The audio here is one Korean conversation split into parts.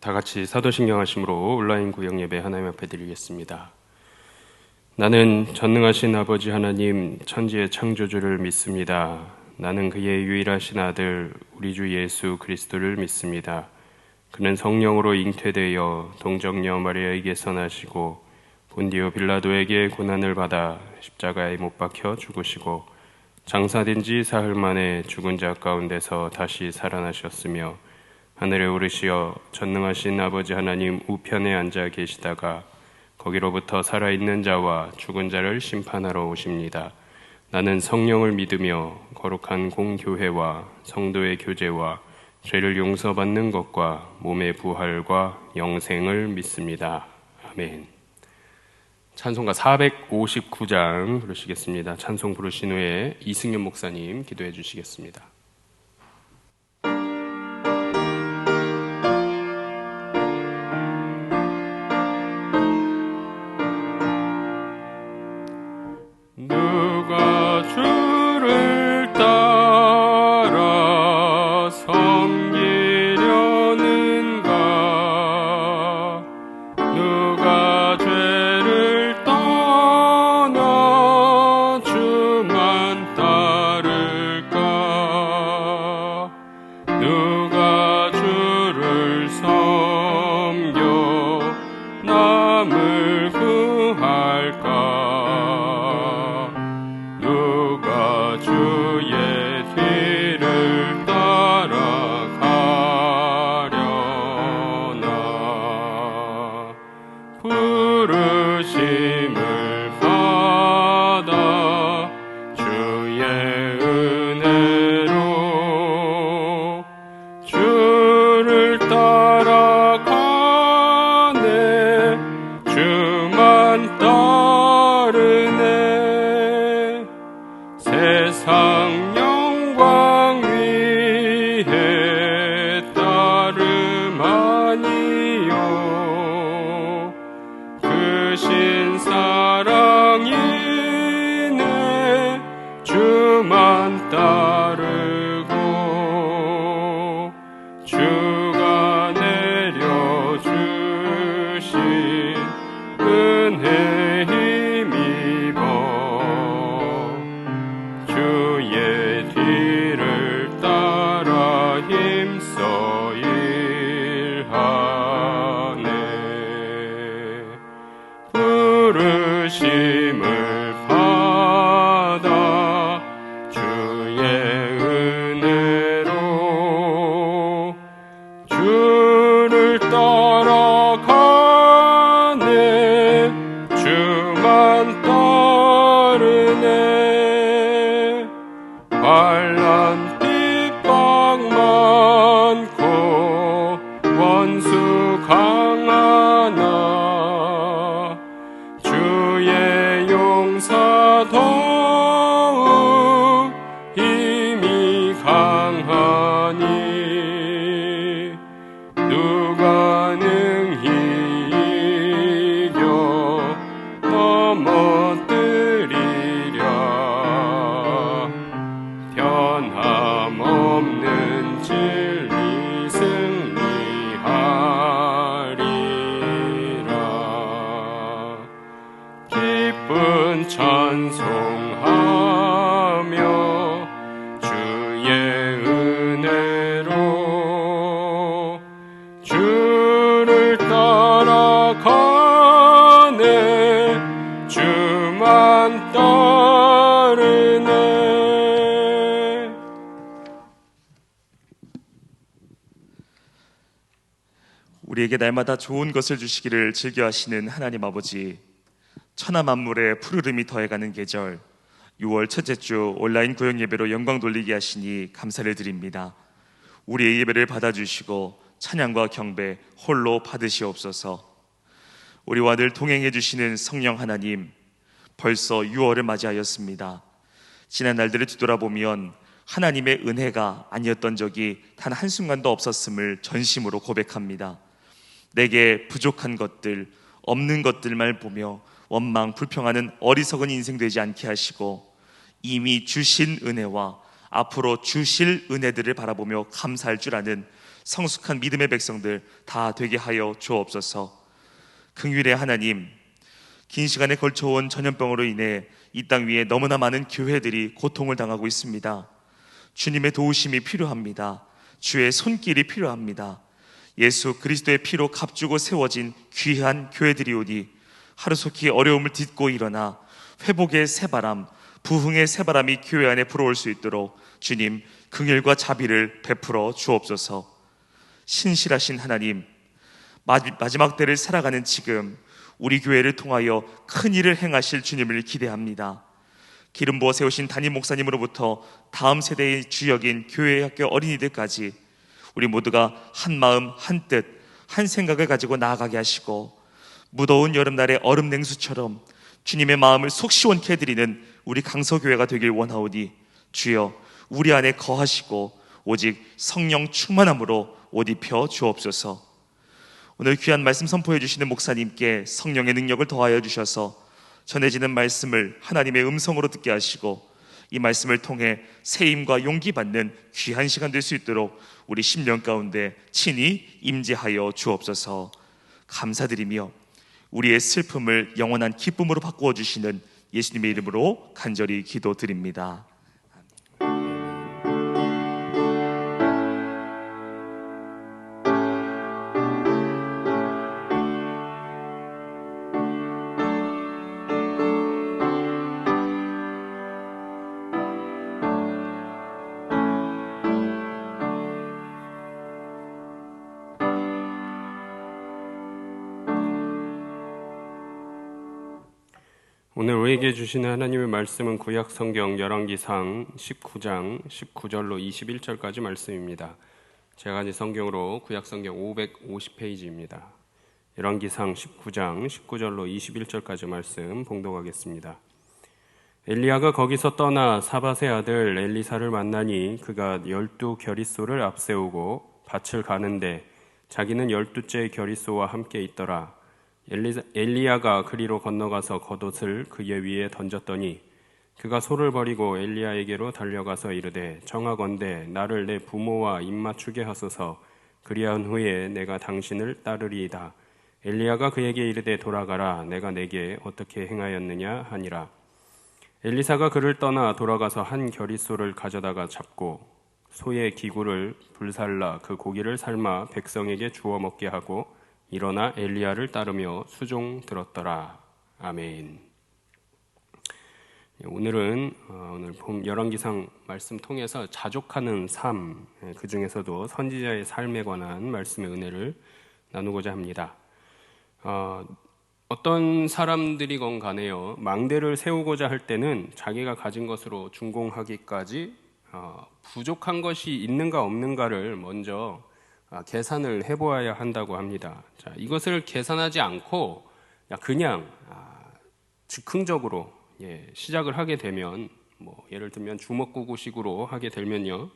다 같이 사도신경 하심으로 온라인 구역 예배 하나님 앞에 드리겠습니다. 나는 전능하신 아버지 하나님 천지의 창조주를 믿습니다. 나는 그의 유일하신 아들 우리 주 예수 그리스도를 믿습니다. 그는 성령으로 잉태되어 동정녀 마리아에게서 나시고 본디오 빌라도에게 고난을 받아 십자가에 못 박혀 죽으시고 장사된 지 사흘 만에 죽은 자 가운데서 다시 살아나셨으며 하늘에 오르시어 전능하신 아버지 하나님 우편에 앉아 계시다가 거기로부터 살아있는 자와 죽은 자를 심판하러 오십니다. 나는 성령을 믿으며 거룩한 공교회와 성도의 교제와 죄를 용서받는 것과 몸의 부활과 영생을 믿습니다. 아멘. 찬송가 459장 부르시겠습니다. 찬송 부르신 후에 이승윤 목사님 기도해 주시겠습니다. 누가 주를 따라 섬기려는가? 누가 죄를 떠나 주만 따를까? 누가 주를 섬겨 남을 구할까? 누가 주의 뒤를 따라가려나? 부르심을 받아 주의 은혜로 주를 따라가네. 주만 따르네. 세상 영광 위에 따름 아니요 그 신사랑이네. 주만 따르고 주가 내려주신 은혜 힘입어 주의 뒤를 따라 힘써 일하네. 부르심을 받아 주의 은혜로 주를 따라가네. 주만 따르네. 환난 핍박 많고 원수 강하나 주의 용사 더욱 힘이 강하니 누가 능히 이겨 넘어뜨리랴? 변함없는 진리 승리하리라. 기쁜 찬송하며 주의 은혜로 주를 따라가네. 주만 따르네. 우리에게 날마다 좋은 것을 주시기를 즐겨하시는 하나님 아버지, 천하 만물에 푸르름이 더해가는 계절 6월 첫째 주 온라인 구역 예배로 영광 돌리게 하시니 감사를 드립니다. 우리의 예배를 받아주시고 찬양과 경배 홀로 받으시옵소서. 우리와 늘 동행해 주시는 성령 하나님, 벌써 6월을 맞이하였습니다. 지난 날들을 뒤돌아보면 하나님의 은혜가 아니었던 적이 단 한순간도 없었음을 전심으로 고백합니다. 내게 부족한 것들, 없는 것들만 보며 원망, 불평하는 어리석은 인생 되지 않게 하시고 이미 주신 은혜와 앞으로 주실 은혜들을 바라보며 감사할 줄 아는 성숙한 믿음의 백성들 다 되게 하여 주옵소서. 긍휼의 하나님, 긴 시간에 걸쳐온 전염병으로 인해 이 땅 위에 너무나 많은 교회들이 고통을 당하고 있습니다. 주님의 도우심이 필요합니다. 주의 손길이 필요합니다. 예수 그리스도의 피로 값주고 세워진 귀한 교회들이오니 하루속히 어려움을 딛고 일어나 회복의 새바람, 부흥의 새바람이 교회 안에 불어올 수 있도록 주님 긍휼과 자비를 베풀어 주옵소서. 신실하신 하나님, 마지막 때를 살아가는 지금 우리 교회를 통하여 큰 일을 행하실 주님을 기대합니다. 기름 부어 세우신 담임 목사님으로부터 다음 세대의 주역인 교회 학교 어린이들까지 우리 모두가 한 마음 한 뜻 한 생각을 가지고 나아가게 하시고 무더운 여름날의 얼음 냉수처럼 주님의 마음을 속 시원케 해드리는 우리 강서교회가 되길 원하오니 주여 우리 안에 거하시고 오직 성령 충만함으로 옷 입혀 주옵소서. 오늘 귀한 말씀 선포해 주시는 목사님께 성령의 능력을 더하여 주셔서 전해지는 말씀을 하나님의 음성으로 듣게 하시고 이 말씀을 통해 세임과 용기 받는 귀한 시간 될 수 있도록 우리 심령 가운데 친히 임재하여 주옵소서. 감사드리며 우리의 슬픔을 영원한 기쁨으로 바꾸어 주시는 예수님의 이름으로 간절히 기도드립니다. 오늘 우리에게 주시는 하나님의 말씀은 구약 성경 열왕기상 19장 19절로 21절까지 말씀입니다. 제가 가진 성경으로 구약 성경 550페이지입니다. 열왕기상 19장 19절로 21절까지 말씀 봉독하겠습니다. 엘리야가 거기서 떠나 사밧의 아들 엘리사를 만나니 그가 12 겨릿소를 앞세우고 밭을 가는데 자기는 12째 겨릿소와 함께 있더라. 엘리야가 그리로 건너가서 겉옷을 그의 위에 던졌더니 그가 소를 버리고 엘리야에게로 달려가서 이르되 정하건대 나를 내 부모와 입맞추게 하소서. 그리한 후에 내가 당신을 따르리이다. 엘리야가 그에게 이르되 돌아가라. 내가 내게 어떻게 행하였느냐 하니라. 엘리사가 그를 떠나 돌아가서 한 겨릿소를 가져다가 잡고 소의 기구를 불살라 그 고기를 삶아 백성에게 주어 먹게 하고 일어나 엘리야를 따르며 수종 들었더라. 아멘. 오늘은 오늘 열왕기상 말씀 통해서 자족하는 삶, 그 중에서도 선지자의 삶에 관한 말씀의 은혜를 나누고자 합니다. 어떤 사람들이건 간에요, 망대를 세우고자 할 때는 자기가 가진 것으로 준공하기까지 부족한 것이 있는가 없는가를 먼저 계산을 해보아야 한다고 합니다. 자, 이것을 계산하지 않고 그냥 즉흥적으로 시작을 하게 되면, 예를 들면 주먹구구식으로 하게 되면요,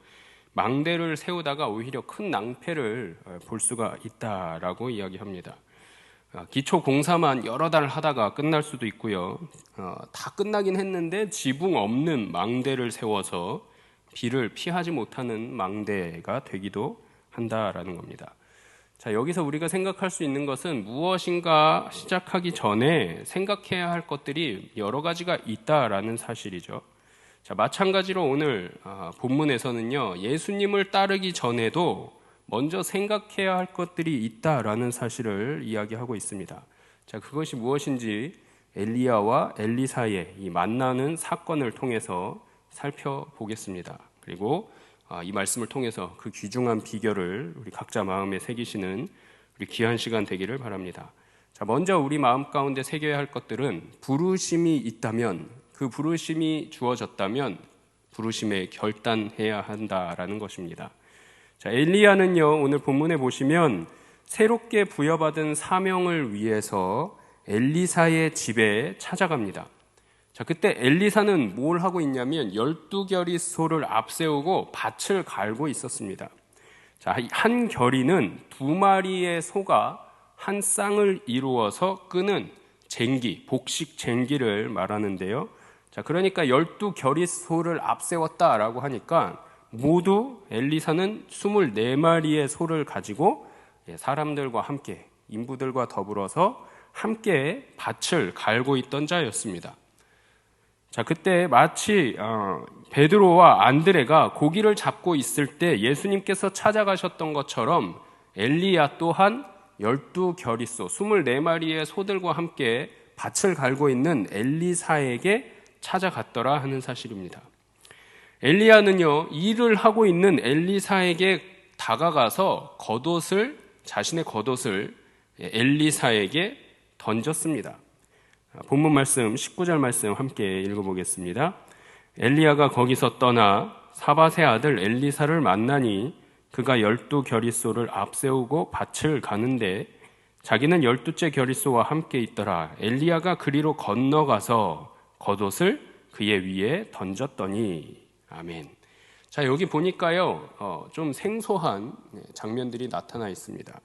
망대를 세우다가 오히려 큰 낭패를 볼 수가 있다라고 이야기합니다. 기초 공사만 여러 달 하다가 끝날 수도 있고요, 다 끝나긴 했는데 지붕 없는 망대를 세워서 비를 피하지 못하는 망대가 되기도 한다라는 겁니다. 자, 여기서 우리가 생각할 수 있는 것은 무엇인가 시작하기 전에 생각해야 할 것들이 여러 가지가 있다라는 사실이죠. 자, 마찬가지로 오늘 본문에서는요, 예수님을 따르기 전에도 먼저 생각해야 할 것들이 있다라는 사실을 이야기하고 있습니다. 자, 그것이 무엇인지 엘리야와 엘리사의 이 만나는 사건을 통해서 살펴보겠습니다. 그리고 이 말씀을 통해서 그 귀중한 비결을 우리 각자 마음에 새기시는 우리 귀한 시간 되기를 바랍니다. 자, 먼저 우리 마음 가운데 새겨야 할 것들은 부르심이 있다면, 그 부르심이 주어졌다면 부르심에 결단해야 한다라는 것입니다. 자, 엘리야는요, 오늘 본문에 보시면 새롭게 부여받은 사명을 위해서 엘리사의 집에 찾아갑니다. 자, 그때 엘리사는 뭘 하고 있냐면 12겨리 소를 앞세우고 밭을 갈고 있었습니다. 자, 한 겨리는 2마리의 소가 한 쌍을 이루어서 끄는 쟁기, 복식 쟁기를 말하는데요. 자, 그러니까 12겨릿소를 앞세웠다라고 하니까 모두 엘리사는 24마리의 소를 가지고 사람들과 함께, 인부들과 더불어서 함께 밭을 갈고 있던 자였습니다. 자, 그때 마치 베드로와 안드레가 고기를 잡고 있을 때 예수님께서 찾아가셨던 것처럼 엘리야 또한 12겨릿소, 24마리의 소들과 함께 밭을 갈고 있는 엘리사에게 찾아갔더라 하는 사실입니다. 엘리야는요, 일을 하고 있는 엘리사에게 다가가서 자신의 겉옷을 엘리사에게 던졌습니다. 본문 말씀 19절 말씀 함께 읽어보겠습니다. 엘리야가 거기서 떠나 사밧의 아들 엘리사를 만나니 그가 12겨릿소를 앞세우고 밭을 가는데 자기는 12째 겨릿소와 함께 있더라. 엘리야가 그리로 건너가서 겉옷을 그의 위에 던졌더니. 아멘. 자, 여기 보니까요, 좀 생소한 장면들이 나타나 있습니다.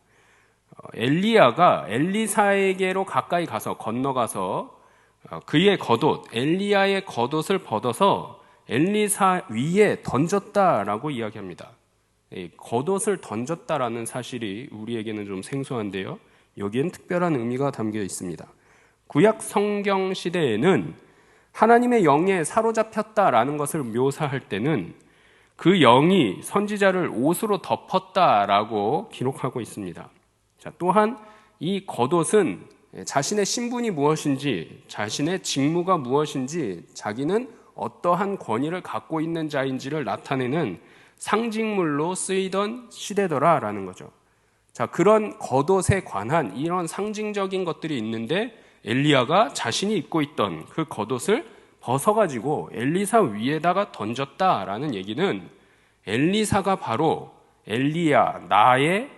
엘리야가 엘리사에게로 가까이 가서 건너가서 그의 겉옷, 엘리야의 겉옷을 벗어서 엘리사 위에 던졌다라고 이야기합니다. 겉옷을 던졌다라는 사실이 우리에게는 좀 생소한데요, 여기엔 특별한 의미가 담겨 있습니다. 구약 성경 시대에는 하나님의 영에 사로잡혔다라는 것을 묘사할 때는 그 영이 선지자를 옷으로 덮었다라고 기록하고 있습니다. 자, 또한 이 겉옷은 자신의 신분이 무엇인지, 자신의 직무가 무엇인지, 자기는 어떠한 권위를 갖고 있는 자인지를 나타내는 상징물로 쓰이던 시대더라라는 거죠. 자, 그런 겉옷에 관한 이런 상징적인 것들이 있는데 엘리야가 자신이 입고 있던 그 겉옷을 벗어가지고 엘리사 위에다가 던졌다라는 얘기는 엘리사가 바로 엘리야, 나의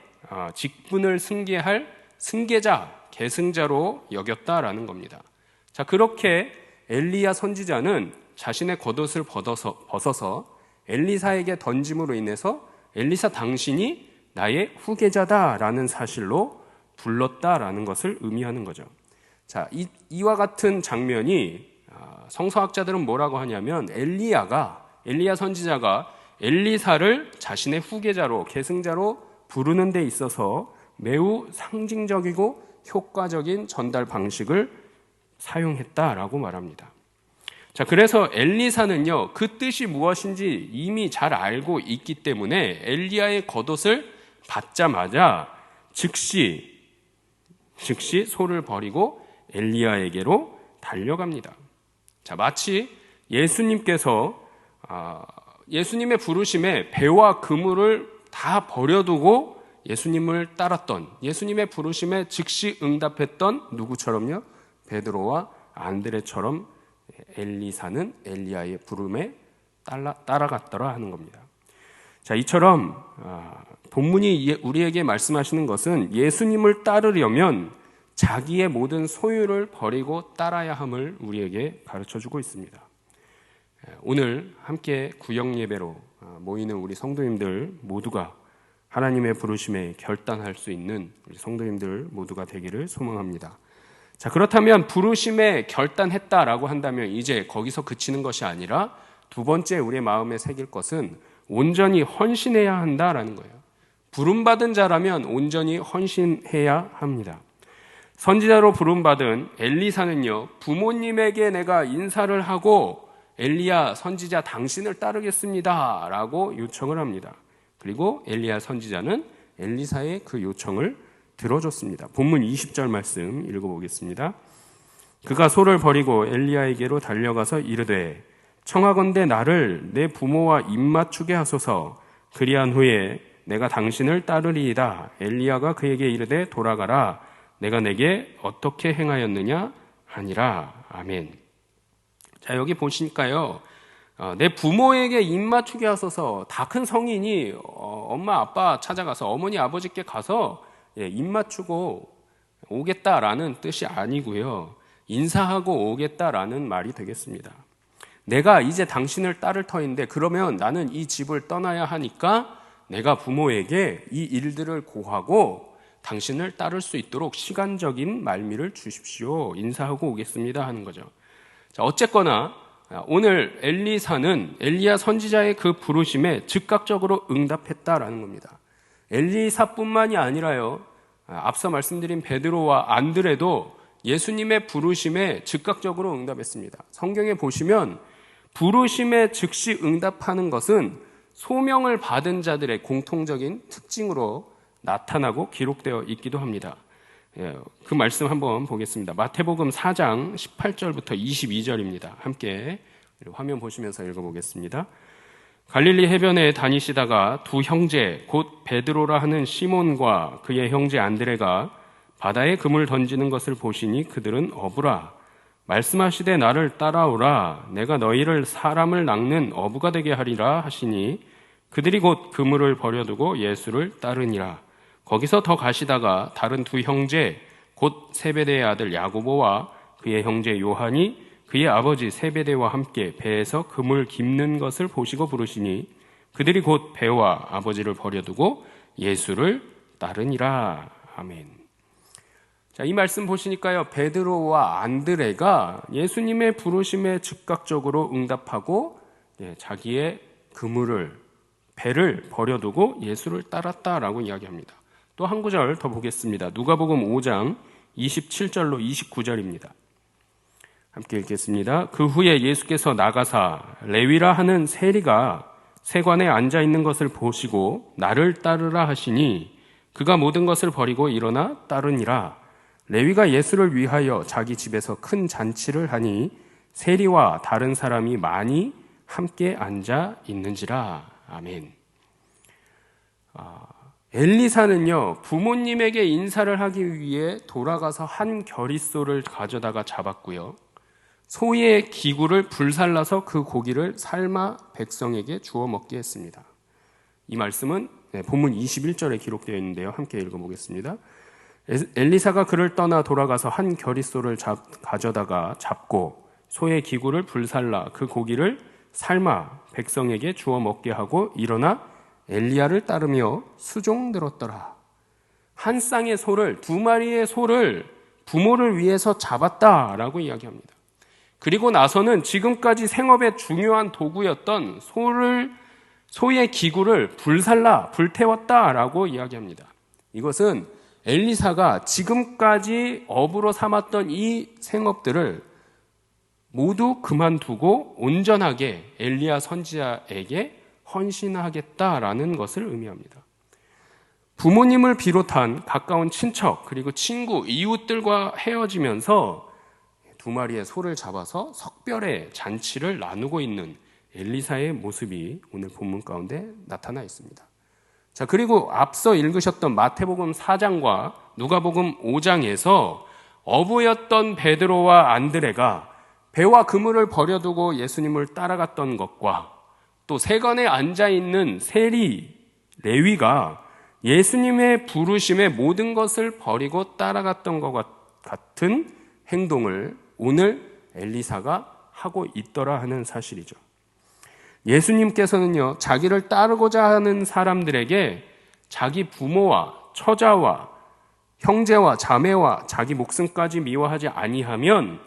직분을 승계할 승계자, 계승자로 여겼다라는 겁니다. 자, 그렇게 엘리야 선지자는 자신의 겉옷을 벗어서 엘리사에게 던짐으로 인해서 엘리사 당신이 나의 후계자다라는 사실로 불렀다라는 것을 의미하는 거죠. 자, 이와 같은 장면이 성서학자들은 뭐라고 하냐면 엘리야 선지자가 엘리사를 자신의 후계자로, 계승자로 부르는 데 있어서 매우 상징적이고 효과적인 전달 방식을 사용했다라고 말합니다. 자, 그래서 엘리사는요, 그 뜻이 무엇인지 이미 잘 알고 있기 때문에 엘리야의 겉옷을 받자마자 즉시 소를 버리고 엘리야에게로 달려갑니다. 자, 마치 예수님께서 예수님의 부르심에 배와 그물을 다 버려두고 예수님을 따랐던, 예수님의 부르심에 즉시 응답했던 누구처럼요? 베드로와 안드레처럼 엘리사는 엘리야의 부름에 따라갔더라 하는 겁니다. 자, 이처럼 본문이 우리에게 말씀하시는 것은 예수님을 따르려면 자기의 모든 소유를 버리고 따라야 함을 우리에게 가르쳐주고 있습니다. 오늘 함께 구역 예배로 모이는 우리 성도님들 모두가 하나님의 부르심에 결단할 수 있는 우리 성도님들 모두가 되기를 소망합니다. 자, 그렇다면 부르심에 결단했다라고 한다면 이제 거기서 그치는 것이 아니라 두 번째 우리의 마음에 새길 것은 온전히 헌신해야 한다라는 거예요. 부름받은 자라면 온전히 헌신해야 합니다. 선지자로 부름받은 엘리사는요, 부모님에게 내가 인사를 하고 엘리야 선지자 당신을 따르겠습니다 라고 요청을 합니다. 그리고 엘리야 선지자는 엘리사의 그 요청을 들어줬습니다. 본문 20절 말씀 읽어보겠습니다. 그가 소를 버리고 엘리야에게로 달려가서 이르되 청하건대 나를 내 부모와 입맞추게 하소서. 그리한 후에 내가 당신을 따르리이다. 엘리야가 그에게 이르되 돌아가라. 내가 내게 어떻게 행하였느냐 하니라. 아멘. 자, 여기 보시니까요, 내 부모에게 입맞추게 하소서. 다 큰 성인이 엄마 아빠 찾아가서 어머니 아버지께 가서 입맞추고 오겠다라는 뜻이 아니고요, 인사하고 오겠다라는 말이 되겠습니다. 내가 이제 당신을 따를 터인데 그러면 나는 이 집을 떠나야 하니까 내가 부모에게 이 일들을 고하고 당신을 따를 수 있도록 시간적인 말미를 주십시오. 인사하고 오겠습니다 하는 거죠. 자, 어쨌거나 오늘 엘리사는 엘리야 선지자의 그 부르심에 즉각적으로 응답했다라는 겁니다. 엘리사뿐만이 아니라요, 앞서 말씀드린 베드로와 안드레도 예수님의 부르심에 즉각적으로 응답했습니다. 성경에 보시면 부르심에 즉시 응답하는 것은 소명을 받은 자들의 공통적인 특징으로 나타나고 기록되어 있기도 합니다. 그 말씀 한번 보겠습니다. 마태복음 4장 18절부터 22절입니다. 함께 화면 보시면서 읽어보겠습니다. 갈릴리 해변에 다니시다가 두 형제 곧 베드로라 하는 시몬과 그의 형제 안드레가 바다에 금을 던지는 것을 보시니 그들은 어부라. 말씀하시되 나를 따라오라. 내가 너희를 사람을 낚는 어부가 되게 하리라 하시니 그들이 곧 그물을 버려두고 예수를 따르니라. 거기서 더 가시다가 다른 두 형제 곧 세베대의 아들 야고보와 그의 형제 요한이 그의 아버지 세베대와 함께 배에서 금을 깁는 것을 보시고 부르시니 그들이 곧 배와 아버지를 버려두고 예수를 따르니라. 아멘. 자, 이 말씀 보시니까요, 베드로와 안드레가 예수님의 부르심에 즉각적으로 응답하고 자기의 배를 버려두고 예수를 따랐다라고 이야기합니다. 또 한 구절 더 보겠습니다. 누가복음 5장 27절로 29절입니다. 함께 읽겠습니다. 그 후에 예수께서 나가사 레위라 하는 세리가 세관에 앉아 있는 것을 보시고 나를 따르라 하시니 그가 모든 것을 버리고 일어나 따르니라. 레위가 예수를 위하여 자기 집에서 큰 잔치를 하니 세리와 다른 사람이 많이 함께 앉아 있는지라. 아멘. 엘리사는요, 부모님에게 인사를 하기 위해 돌아가서 한 겨릿소를 가져다가 잡았고요, 소의 기구를 불살라서 그 고기를 삶아 백성에게 주어 먹게 했습니다. 이 말씀은 본문 21절에 기록되어 있는데요, 함께 읽어보겠습니다. 엘리사가 그를 떠나 돌아가서 한 겨릿소를 가져다가 잡고 소의 기구를 불살라 그 고기를 삶아 백성에게 주어 먹게 하고 일어나 엘리야를 따르며 수종들었더라. 한 쌍의 소를, 두 마리의 소를 부모를 위해서 잡았다라고 이야기합니다. 그리고 나서는 지금까지 생업의 중요한 도구였던 소의 기구를 불태웠다라고 이야기합니다. 이것은 엘리사가 지금까지 업으로 삼았던 이 생업들을 모두 그만두고 온전하게 엘리야 선지자에게 헌신하겠다라는 것을 의미합니다. 부모님을 비롯한 가까운 친척 그리고 친구, 이웃들과 헤어지면서 두 마리의 소를 잡아서 석별의 잔치를 나누고 있는 엘리사의 모습이 오늘 본문 가운데 나타나 있습니다. 자, 그리고 앞서 읽으셨던 마태복음 4장과 누가복음 5장에서 어부였던 베드로와 안드레가 배와 그물을 버려두고 예수님을 따라갔던 것과 또 세관에 앉아있는 세리 레위가 예수님의 부르심에 모든 것을 버리고 따라갔던 것 같은 행동을 오늘 엘리사가 하고 있더라 하는 사실이죠. 예수님께서는요, 자기를 따르고자 하는 사람들에게 자기 부모와 처자와 형제와 자매와 자기 목숨까지 미워하지 아니하면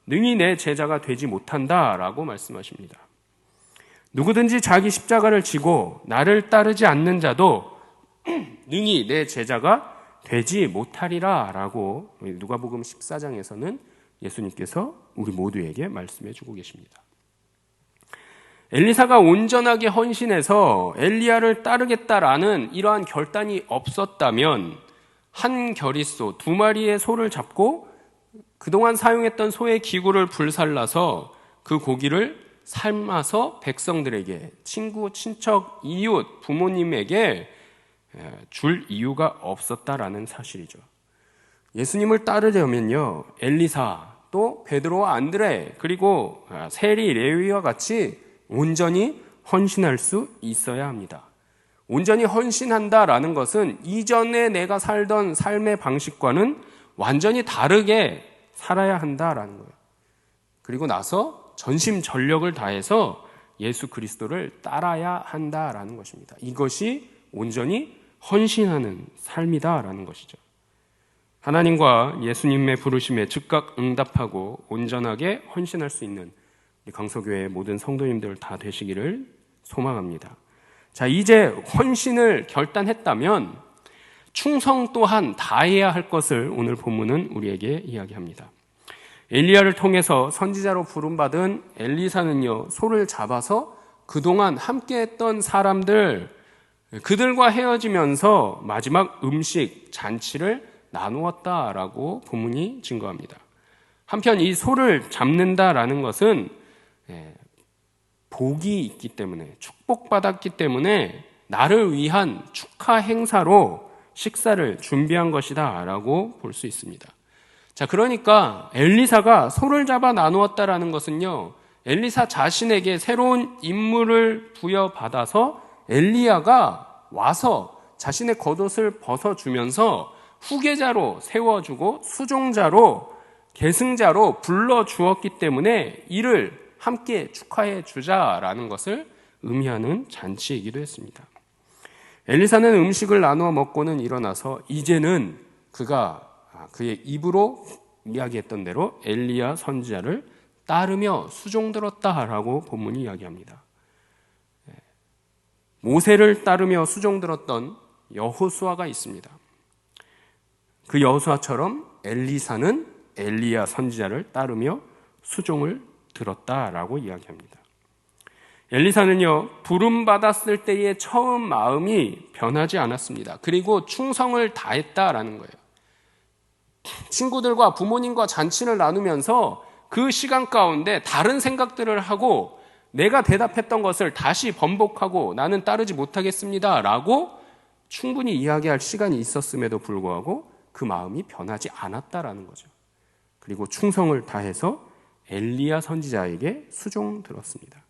능히 내 제자가 되지 못한다라고 말씀하십니다. 누구든지 자기 십자가를 지고 나를 따르지 않는 자도 능히 내 제자가 되지 못하리라 라고 누가복음 14장에서는 예수님께서 우리 모두에게 말씀해 주고 계십니다. 엘리사가 온전하게 헌신해서 엘리야를 따르겠다라는 이러한 결단이 없었다면 한 겨릿소, 두 마리의 소를 잡고 그동안 사용했던 소의 기구를 불살라서 그 고기를 삶아서 백성들에게, 친구, 친척, 이웃, 부모님에게 줄 이유가 없었다라는 사실이죠. 예수님을 따르려면요, 엘리사, 또 베드로와 안드레, 그리고 세리, 레위와 같이 온전히 헌신할 수 있어야 합니다. 온전히 헌신한다라는 것은 이전에 내가 살던 삶의 방식과는 완전히 다르게 살아야 한다라는 거예요. 그리고 나서 전심전력을 다해서 예수 그리스도를 따라야 한다라는 것입니다. 이것이 온전히 헌신하는 삶이다라는 것이죠. 하나님과 예수님의 부르심에 즉각 응답하고 온전하게 헌신할 수 있는 우리 강서교회 모든 성도님들 다 되시기를 소망합니다. 자, 이제 헌신을 결단했다면 충성 또한 다해야 할 것을 오늘 본문은 우리에게 이야기합니다. 엘리야를 통해서 선지자로 부름받은 엘리사는요, 소를 잡아서 그동안 함께했던 사람들, 그들과 헤어지면서 마지막 음식, 잔치를 나누었다라고 본문이 증거합니다. 한편 이 소를 잡는다라는 것은 복이 있기 때문에, 축복받았기 때문에 나를 위한 축하 행사로 식사를 준비한 것이다 라고 볼 수 있습니다. 자, 그러니까 엘리사가 소를 잡아 나누었다라는 것은요, 엘리사 자신에게 새로운 임무를 부여받아서 엘리야가 와서 자신의 겉옷을 벗어주면서 후계자로 세워주고 수종자로, 계승자로 불러주었기 때문에 이를 함께 축하해 주자라는 것을 의미하는 잔치이기도 했습니다. 엘리사는 음식을 나누어 먹고는 일어나서 이제는 그의 입으로 이야기했던 대로 엘리야 선지자를 따르며 수종들었다라고 본문이 이야기합니다. 모세를 따르며 수종들었던 여호수아가 있습니다. 그 여호수아처럼 엘리사는 엘리야 선지자를 따르며 수종을 들었다라고 이야기합니다. 엘리사는요, 부름받았을 때의 처음 마음이 변하지 않았습니다. 그리고 충성을 다했다라는 거예요. 친구들과 부모님과 잔치를 나누면서 그 시간 가운데 다른 생각들을 하고 내가 대답했던 것을 다시 번복하고 나는 따르지 못하겠습니다 라고 충분히 이야기할 시간이 있었음에도 불구하고 그 마음이 변하지 않았다라는 거죠. 그리고 충성을 다해서 엘리야 선지자에게 수종들었습니다.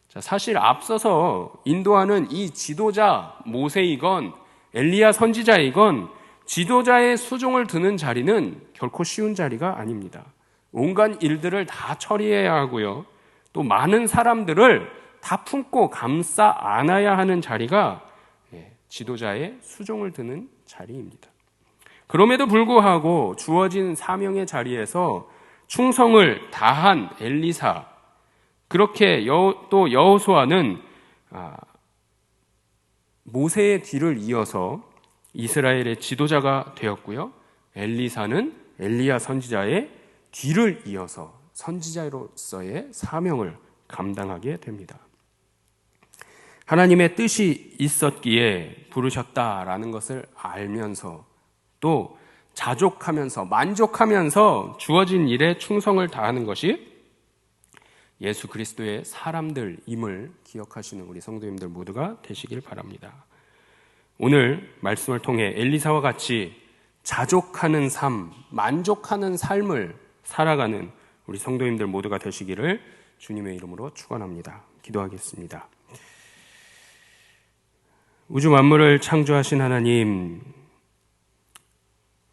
자, 사실 앞서서 인도하는 이 지도자 모세이건 엘리야 선지자이건 지도자의 수종을 드는 자리는 결코 쉬운 자리가 아닙니다. 온갖 일들을 다 처리해야 하고요. 또 많은 사람들을 다 품고 감싸 안아야 하는 자리가 지도자의 수종을 드는 자리입니다. 그럼에도 불구하고 주어진 사명의 자리에서 충성을 다한 엘리사, 그렇게 또 여호수아는 모세의 뒤를 이어서 이스라엘의 지도자가 되었고요. 엘리사는 엘리야 선지자의 뒤를 이어서 선지자로서의 사명을 감당하게 됩니다. 하나님의 뜻이 있었기에 부르셨다라는 것을 알면서 또 자족하면서 만족하면서 주어진 일에 충성을 다하는 것이 예수 그리스도의 사람들임을 기억하시는 우리 성도님들 모두가 되시길 바랍니다. 오늘 말씀을 통해 엘리사와 같이 자족하는 삶, 만족하는 삶을 살아가는 우리 성도님들 모두가 되시기를 주님의 이름으로 축원합니다. 기도하겠습니다. 우주 만물을 창조하신 하나님,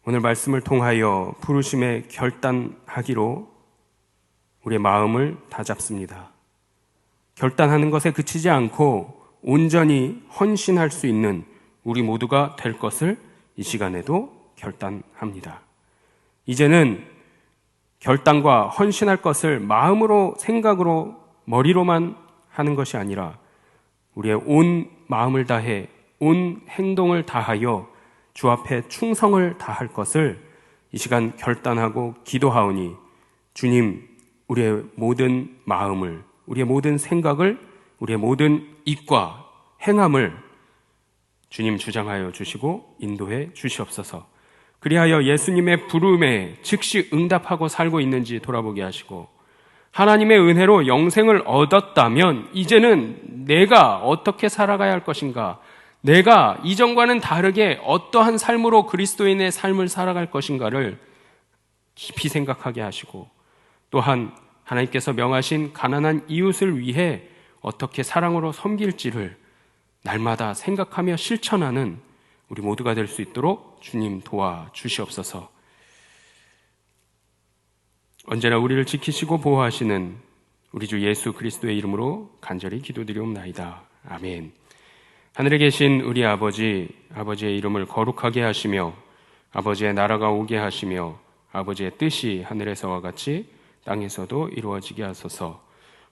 오늘 말씀을 통하여 부르심에 결단하기로 우리의 마음을 다잡습니다. 결단하는 것에 그치지 않고 온전히 헌신할 수 있는 우리 모두가 될 것을 이 시간에도 결단합니다. 이제는 결단과 헌신할 것을 마음으로, 생각으로, 머리로만 하는 것이 아니라 우리의 온 마음을 다해, 온 행동을 다하여 주 앞에 충성을 다할 것을 이 시간 결단하고 기도하오니 주님, 우리의 모든 마음을, 우리의 모든 생각을, 우리의 모든 입과 행함을 주님 주장하여 주시고 인도해 주시옵소서. 그리하여 예수님의 부름에 즉시 응답하고 살고 있는지 돌아보게 하시고 하나님의 은혜로 영생을 얻었다면 이제는 내가 어떻게 살아가야 할 것인가, 내가 이전과는 다르게 어떠한 삶으로 그리스도인의 삶을 살아갈 것인가를 깊이 생각하게 하시고 또한 하나님께서 명하신 가난한 이웃을 위해 어떻게 사랑으로 섬길지를 날마다 생각하며 실천하는 우리 모두가 될 수 있도록 주님 도와주시옵소서. 언제나 우리를 지키시고 보호하시는 우리 주 예수 그리스도의 이름으로 간절히 기도드리옵나이다. 아멘. 하늘에 계신 우리 아버지, 아버지의 이름을 거룩하게 하시며 아버지의 나라가 오게 하시며 아버지의 뜻이 하늘에서와 같이 땅에서도 이루어지게 하소서.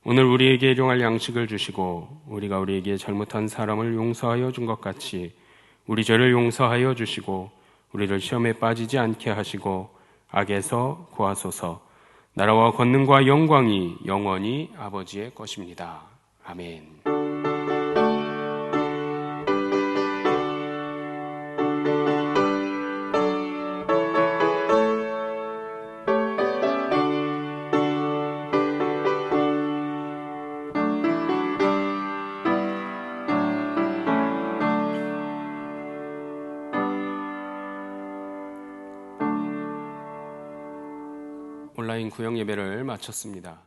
오늘 우리에게 일용할 양식을 주시고 우리가 우리에게 잘못한 사람을 용서하여 준 것 같이 우리 죄를 용서하여 주시고 우리를 시험에 빠지지 않게 하시고 악에서 구하소서. 나라와 권능과 영광이 영원히 아버지의 것입니다. 아멘. 온라인 구역 예배를 마쳤습니다.